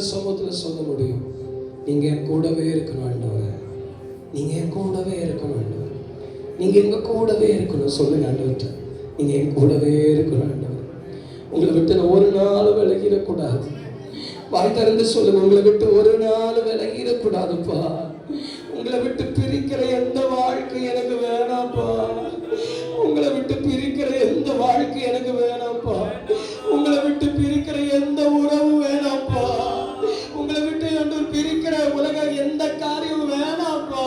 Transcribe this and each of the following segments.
ஆண்டவர் சமூகத்துல சொல்ல முடியும், நீங்க என் கூடவே இருக்கணும் ஆண்டவரே, நீங்க என் கூடவே இருக்கணும் ஆண்டவர், நீங்க எங்க கூடவே இருக்கணும். சொல்லுங்க ஆண்டவர்கிட்ட, நீங்க என் கூடவே இருக்கணும் ஆண்டவர். உங்களை விட்டு நான் ஒரு நாள் விலகிடக்கூடாது. வாய் திறந்து சொல்லுங்க, உங்களை விட்டு ஒரு நாள் விலகிடக்கூடாதுப்பா. உங்களை விட்டு பிரிக்கிற எந்த வாழ்க்கை எனக்கு வேணாம்ப்பா. உங்களை விட்டு பிரிக்கிற எந்த வாழ்க்கை எனக்கு வேணாம்ப்பா. உங்களை விட்டு பிரிக்கிற எந்த உறவு வேணாம்ப்பா. உங்களை விட்டு ஆண்டவர் பிரிக்கிற உலக எந்த காரியம் வேணாம்ப்பா.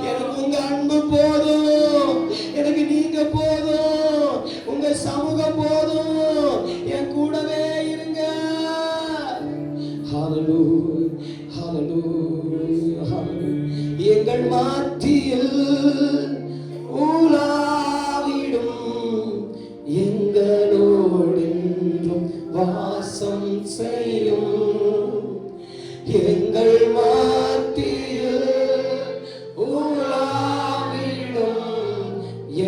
எனக்கு உங்க அன்பு போதும், எனக்கு நீங்க போதும், உங்க சமூகம் போதும். என் கூடவே இருங்க. ஹல்லேலூயா, ஹல்லேலூயா, ஹல்லேலூயா. எங்கள் மத்தியில் உலாவிடும், எங்களோடென்றும் வாசம் செய்யும். எங்கள் மத்தியில் உலாவிடும்,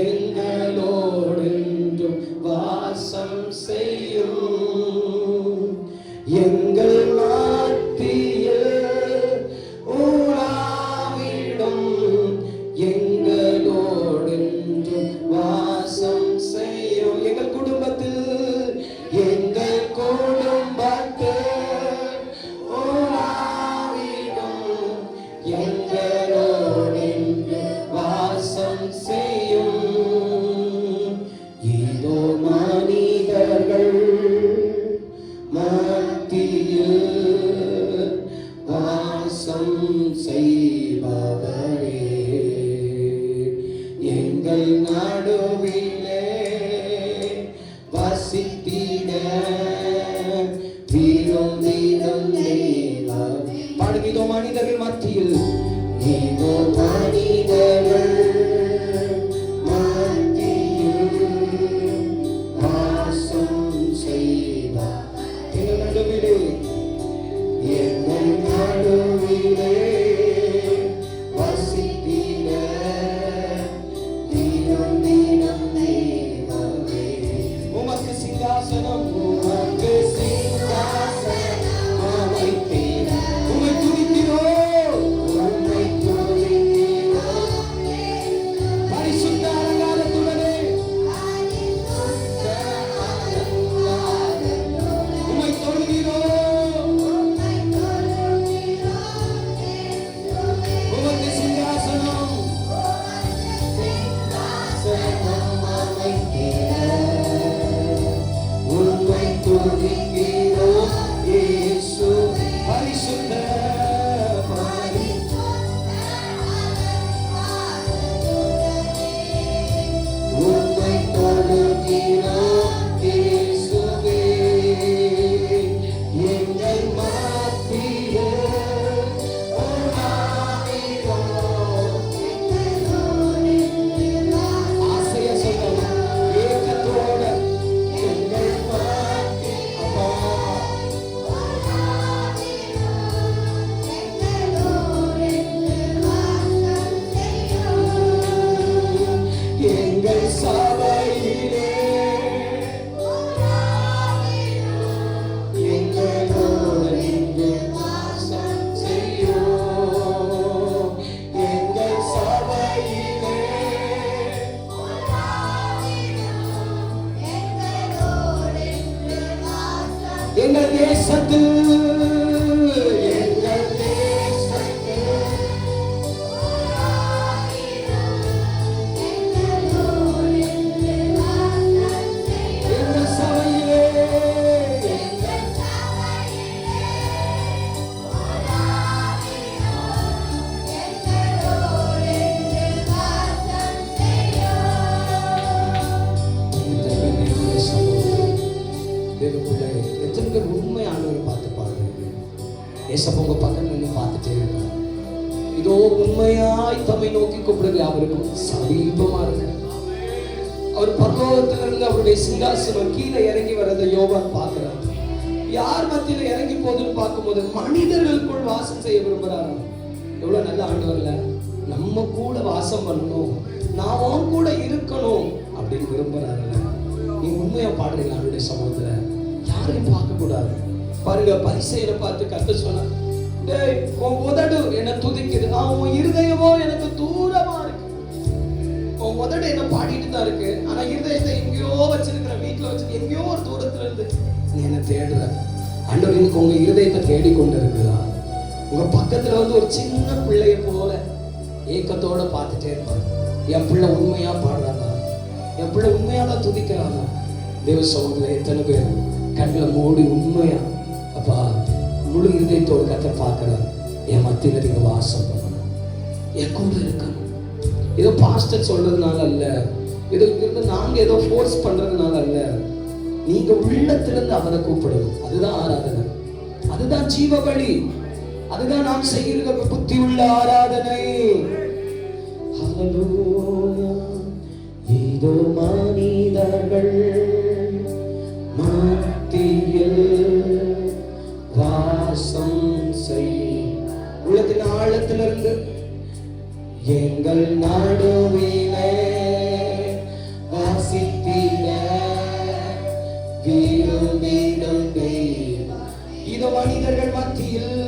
எங்களோடென்றும் வாசம் செய்யும். எங்கள் மத்தியில் உலாவிடும், எங்களோடென்றும் வாசம் செய்யும். எங்கள் குடும்பத்தில், எங்கள் குடும்பத்தில் உலாவிடும், எங்களோடென்றும் வாசம் செய்யும். இதோ மனிதர்கள் மத்தியில் வாசம் செய்பவரே, எங்கள் நடுவிலே வசித்திட விரும்பிடும் தேவன். பாடுங்க, இதோ மனிதர்கள் மத்தியில், இதோ மனிதர்கள் மத்தியில் வாசம் செய்வார். எங்கள் நடுவிலே, எங்கள் நடுவிலே வசித்திட தினம் தினம் தேவனே. உமக்கு சிங்காசனம், உமக்கு சிங்காசனம் அமைத்தேன். உம்மை துதிக்கிறோம், உம்மை துதிக்கிறோம். பரிசுத்த அலங்காரத்துடனே உம்மை தொழுகிறோம். உமக்கு சிங்காசனம் அமைத்தேன். உம்மை துதிக்கிறோம் இயேசு. பரிசுத்த உம்மை தொழுகிறோம் இயேசுவே. எங்கள் மத்தியில் உலாவிடும். ஆசையா சொல்லணும், ஏக்கத்தோட. எங்கள் மத்தியில், அப்பா, எங்கள் சபையிலே எங்களோடு இன்று வாசம் செய்யும். எங்கள் சபையிலே எங்கள் தேசத்தில், எங்கள் தேசத்தில் எங்கள் சபையிலே தேவக்குள்ளே எத்தனை பேர் உண்மையானவரை பார்த்து பாருங்க. ஏசப்பா உங்க பக்கத்துல நின்று பார்த்துட்டே இருக்காங்க. இதோ உண்மையாய் தம்மை நோக்கி கூப்பிடுறது அவருக்கும் சமீபமா இருக்கு. அவர் பரலோகத்திலிருந்து அவருடைய சிங்காசனம் கீழே இறங்கி வர்றதை யோவான் பார்க்கிறார். யார் மத்தியில இறங்கி போகுதுன்னு பார்க்கும்போது மனிதர்களுக்குள் வாசம் செய்ய விரும்புறாரு. எவ்வளவு நல்ல ஆண்டவர்ல, நம்ம கூட வாசம் பண்ணணும், நான் உன் கூட இருக்கணும் அப்படின்னு விரும்புறாருல்ல. நீ உண்மையா பாடுறீங்க அவருடைய சமூகத்துல, யாரையும் பார்க்க கூடாது. பாருங்க, பரிசேயரை பார்த்து கர்த்தர் சொன்னார், டேய் உன் உதடு என்ன துதிக்குது, உன் இருதயமோ எனக்கு தூரமா இருக்கு. உன் உதடு என்ன பாடிட்டு தான் இருக்கு, ஆனா இருதயத்தை எங்கேயோ வச்சிருக்கிற, வீட்டுல வச்சு எங்கேயோ ஒரு தூரத்துல இருந்து நீ என்ன தேடுற. ஆண்டவர் இன்னைக்கு உங்க இருதயத்தை தேடிக்கொண்டு இருக்கிறா. உங்க பக்கத்துல வந்து ஒரு சின்ன பிள்ளைய போல ஏக்கத்தோட பார்த்துட்டே இருப்பாங்க. என் பிள்ளை உண்மையா பாடுறாங்க, என் பிள்ளை உண்மையா தான் துதிக்கிறாங்க. தேவ சமூகத்துல எத்தனை பேர் கண்களை மூடி உண்மையா அப்பா முழு இருதயத்தோடு கர்த்தர் பார்க்கிறார். என் மத்தியில நீங்க வாசம் பண்ணணும், என் கூட இருக்கணும். ஏதோ பாஸ்டர் சொல்றதுனால அல்ல, ஏதோ நாங்க ஏதோ ஃபோர்ஸ் பண்றதுனால அல்ல, நீங்க உள்ளத்திலிருந்து அவரை கூப்பிடணும். அதுதான் ஆராதனை, அதுதான் ஜீவ வழி, அதுதான் நாம் செய்கிற புத்தி உள்ள ஆராதனை. இதோ மனிதர்கள் மத்தியில் வாசம் செய், உள்ளத்தின் ஆழத்திலிருந்து எங்கள் நடுவிலே வாசித்திட விரும்பிடும் தெய்வம். இதோ மனிதர்கள் மத்தியில்,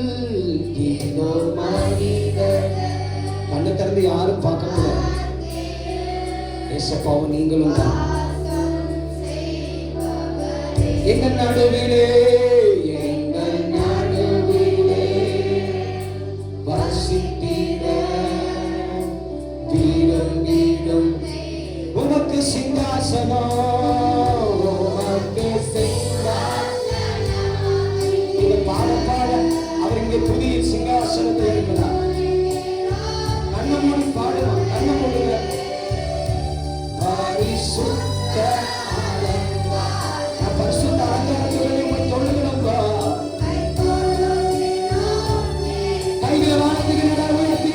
இதோ மனிதர் கண்ணை திறந்து யாரும் பார்க்க முடியாது. ஏசப்பாவும் நீங்களும் தான் எங்கள் நடுவிலே, எங்கள் நடுவிலே வாசித்திட விரும்பிடும் உமக்கு சிங்காசனம், உமக்கு சிங்காசனம். நீங்க பாட பாட அவர் இங்கே புதிய சிங்காசனத்தை இருக்கிறார். கண்ணை மூடி பாடுவான், கண்ணை மூடுங்க. பரிசுத்த பரிசுத்த ஆண்டவரே உம்மை தொழுகிறோம்பா. கைகளை வானத்துக்கு நேராக உயர்த்தி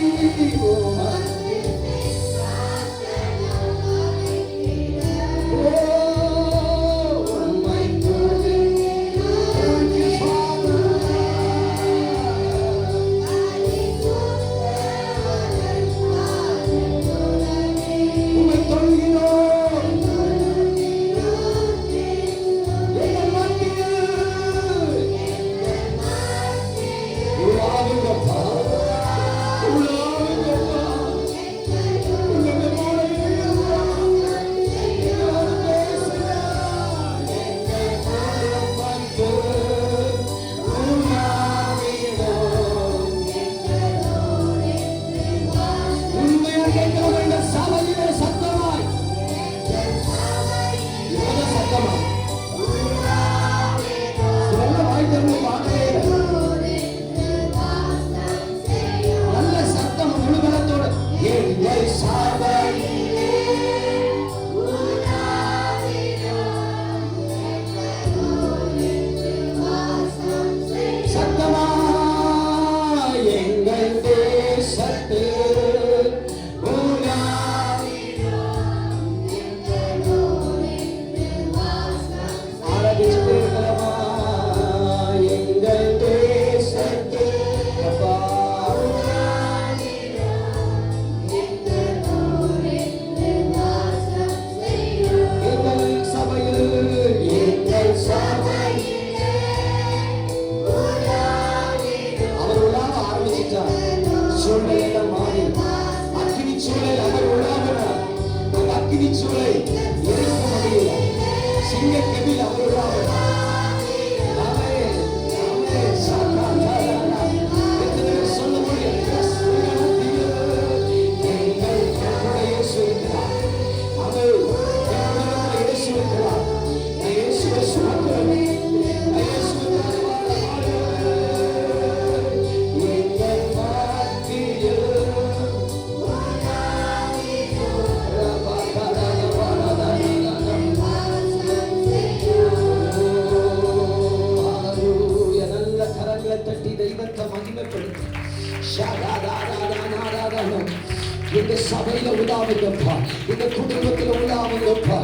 இந்த சபையில உலாவுங்கப்பா, இந்த குடும்பத்தில் உலாவுங்கப்பா,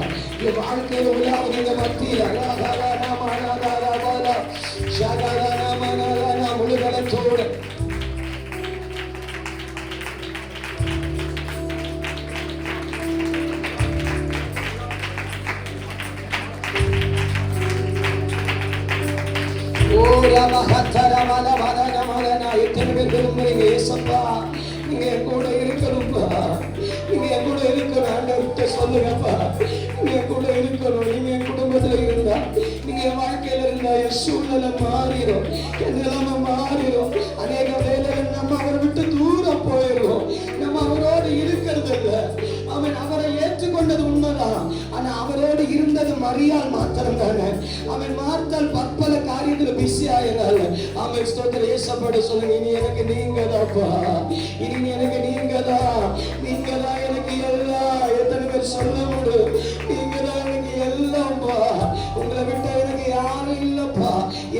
என் வாழ்க்கையில உலாவுங்க மத்தியில் முழுகலத்தோடு ஓ பேர் விரும்புறீங்க ஏசப்பா, நீங்க என் கூட இருக்கணும்ப்பா, நீங்க என் கூட இருக்கணும். ஆண்டவர்கிட்ட சொல்லுங்கப்பா, நீங்க என் கூட இருக்கணும். நீங்க என் குடும்பத்துல இருந்தா, நீங்க என் வாழ்க்கையில இருந்தா என் சூழ்நிலை மாறிடும், என் நிலைமை மாறிடும். அநேக வேலைகள் நம்ம அவரை விட்டு தூரம் போயிடும், நம்ம அவரோடு இருக்கிறது இல்லை. அவரை ஏற்றுக்கொண்டது உண்மைதான், ஆனா அவரோடு இருந்தது மரியாள் மாத்திரம் தானே. அவன் மார்த்தால் பற்பல காரியத்துல பிஸி ஆயினால அவன் ஸ்தோத்திரம் ஏசப்பட சொல்லுங்க, இனி எனக்கு நீங்க தான்ப்பா, இனி எனக்கு நீங்க தான், நீங்க தான் எனக்கு எல்லாம். எத்தனை பேர் சொல்ல முடியும், நீங்க தான் எனக்கு எல்லாம்ப்பா, உங்களை விட்ட எனக்கு யாரும் இல்லப்பா,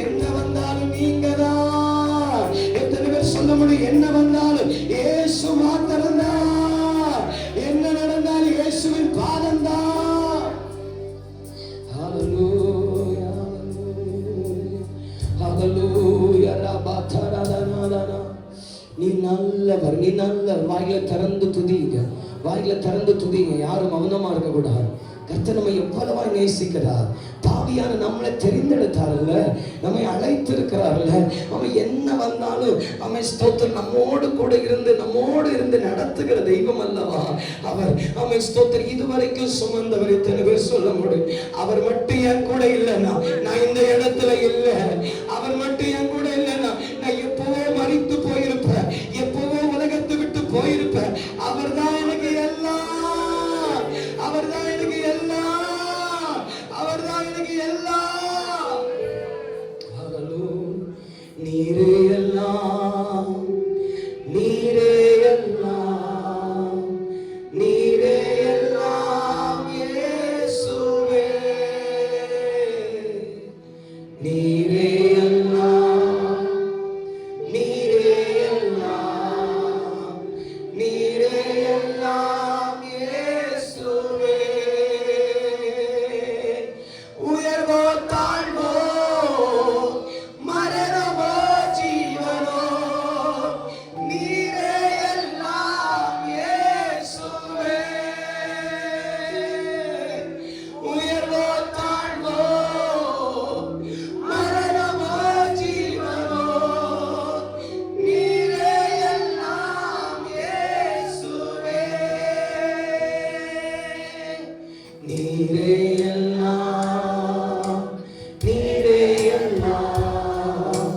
என்ன வந்தாலும் நீங்க தான். எத்தனை பேர் சொல்ல முடியும், என்ன வந்தாலும் இயேசு மாத்திரம் தான், என்ன நடந்தாலும் இயேசுவின் பாதம் தான். ஹல்லேலூயா ஹல்லேலூயா ரபதரதனதன. நீ நல்லவர், நீ நல்ல. வாயில திறந்து துதிங்க, வாயில திறந்து துதிங்க. யாரும் மௌனமா இருக்க கூடாது. கர்த்தர் நம்மை எவ்வளவா நேசிக்கிறார். பாவியான நம்மளை தெரிந்தெடுத்தார்ல, நம்மை அழைத்திருக்கிறார்ல. அவன் என்ன வந்தாலும் அவன் ஸ்தோத்திரம் நம்மோடு கூட இருந்து நம்மோடு இருந்து நடத்துகிற தெய்வம் அல்லவா அவர். அவன் ஸ்தோத்திரம் இதுவரைக்கும் சுமந்தவர். எத்தனை பேர் சொல்ல முடியும், அவர் மட்டும் என் கூட இல்லைன்னா நான் இந்த இடத்துல இல்லை, அவர் மட்டும் என் கூட இல்லைன்னா நான் எப்பவோ மரித்து போயிருப்பேன், எப்பவோ உலகத்தை விட்டு போயிருப்பேன். அவர் தான் எனக்கு எல்லாம், அவர் தான் எனக்கு எல்லாம், அவர் தான் எனக்கு எல்லாம். நீரே எல்லாம், நீரே எல்லாம், நீரே எல்லாம் இயேசுவே, நீரே எல்லாம், நீரே எல்லாம், நீரே எல்லாம் இயேசுவே. உயர்வோ தாழ்வோ, மரணமோ ஜீவனோ, நீரே எல்லாம் இயேசுவே. உயர்வோ தாழ்வோ, மரணமோ ஜீவனோ, நீரே எல்லாம் இயேசுவே. நீரே எல்லாம், நீரே எல்லாம்,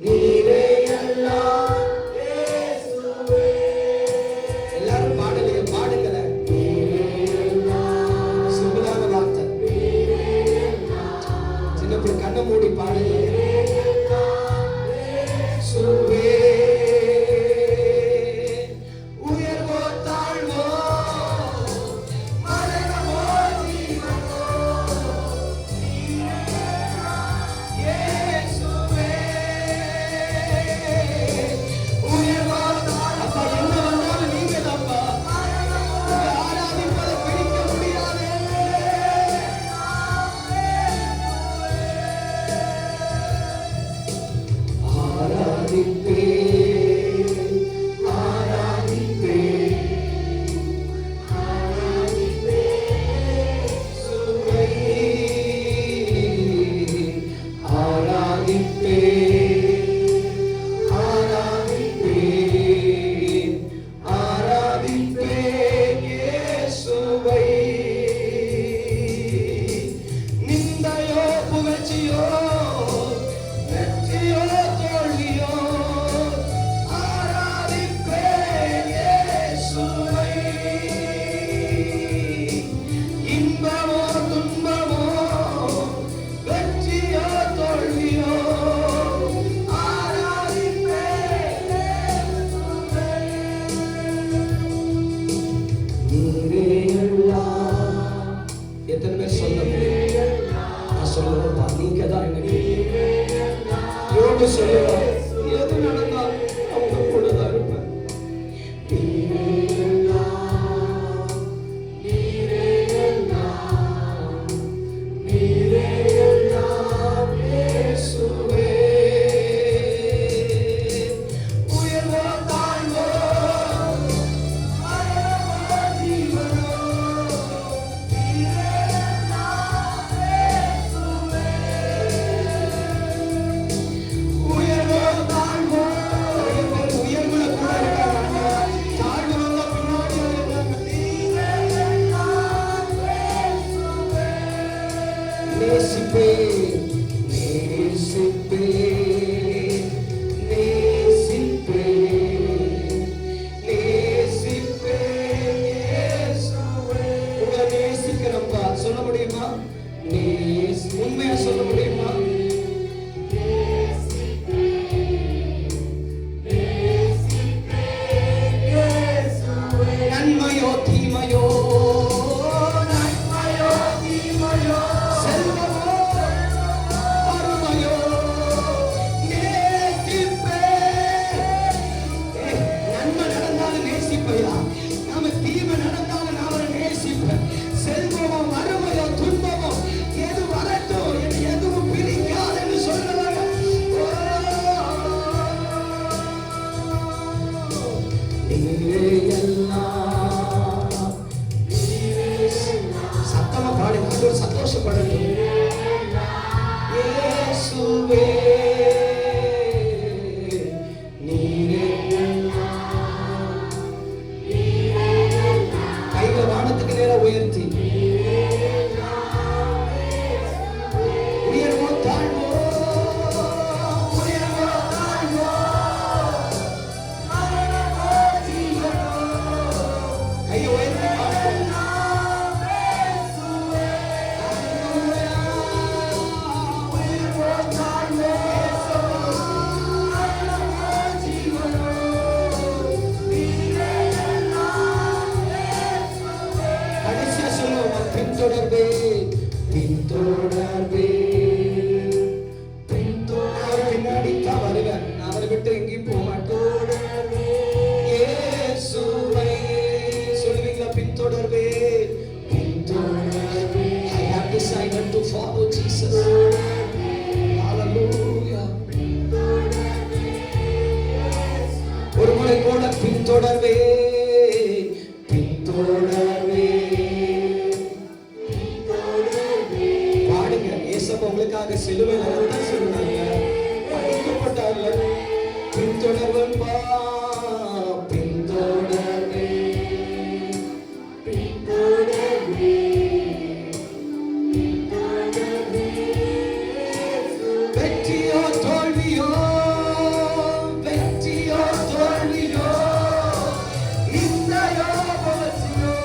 நீரே எல்லாம் இயேசுவே. எல்லாரும் பாடுங்க, பாடுங்களேன். சிம்பிளான வார்த்தை, சின்ன பிள்ளை கண்ணை மூடி பாடுங்க. இயேசுவே. உயர்வோ தாழ்வோ, மரணமோ ஜீவனோ, இயேசுவே. உயர்வோ தாழ்வோ, அப்பா என்ன வந்தாலும் நீங்க தான்ப்பா. உங்க ஆராதிப்பதை பிடிக்க முடியாது. நிந்தையோ புகழ்ச்சியோ, வெற்றியோ தோல்வியோ, நீரே எல்லாம். சத்தமா பாடுங்க, அது ஒரு சந்தோஷப்படட்டும். இயேசுவே நீரே எல்லாம். கைகளை வானத்துக்கு நேரா உயர்த்தி பின்னாடி தான் வருவேன், அவரை விட்டு எங்கேயும் போக மாட்டேன். இயேசுவை சொல்லுவீங்களா? பின்தொடர்வே பின்தொடர்வே. I have decided to follow Jesus. Hallelujah. ஒரு முறை கூட பின்தொடர்வே பின்தொடர்வே. உங்களுக்காக சிலுவையில் ரத்தம் சிந்தினாங்க, அடிக்கப்பட்டார்கள். பின்தொடர்வன் பா பின்தொடர்வே பின்தொடர்வே பின்தொடர்வே. வெற்றியோ தோல்வியோ வெற்றியோ தோல்வியோ இந்தையோ பலசியோ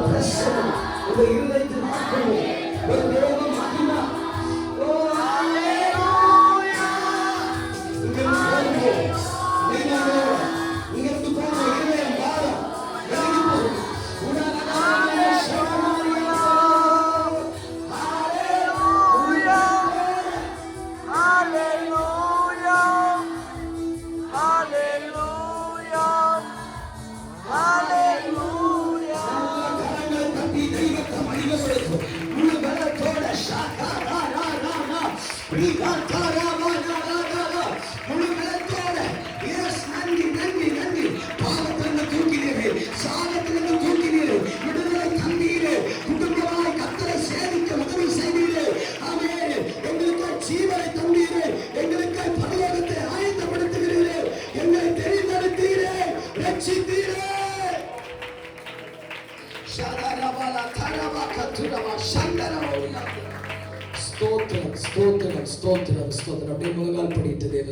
பிரசனம் உங்க இருதயத்தில் ஆக்கணும். ஒரு தேவ மகிமை. ஓ ஹalleluya. இங்க போங்க. நீங்க போங்க. இருதயம் பாரம் வெளியே போகும். உடனே சோமாரியா. ஹalleluya. ஹalleluya. ஹalleluya. ஹalleluya. கரங்களை தட்டி தெய்வத்தை மகிமைப்படுத்து. முழு பலத்தோட ஷாகாரா ராரா ரீகாரா ராரா முழு பலத்தோட எஸ் நன்றி நன்றி நன்றி. பாவத்திலிருந்து தூக்கினீர்கள், சாபத்திலிருந்து தூக்கினீர்கள், விடுதலை தந்தீர்கள், குடும்பமாய் கர்த்தரை சேவிக்க உதவி செய்தீர்கள். ஆமென். எங்களுக்கு ஜீவனை தந்தீர்கள், எங்களுக்கு பரலோகத்தை ஆயத்தப்படுத்துகிறீர்கள், எங்களை தெரிந்தெடுத்தீர்கள், ரட்சித்தீர்கள். ஸ்தோத்திரம் ஸ்தோத்திரம் ஸ்தோத்திரம் ஸ்தோத்திரம். அப்படியே முழங்கால் படிட்டு தேவ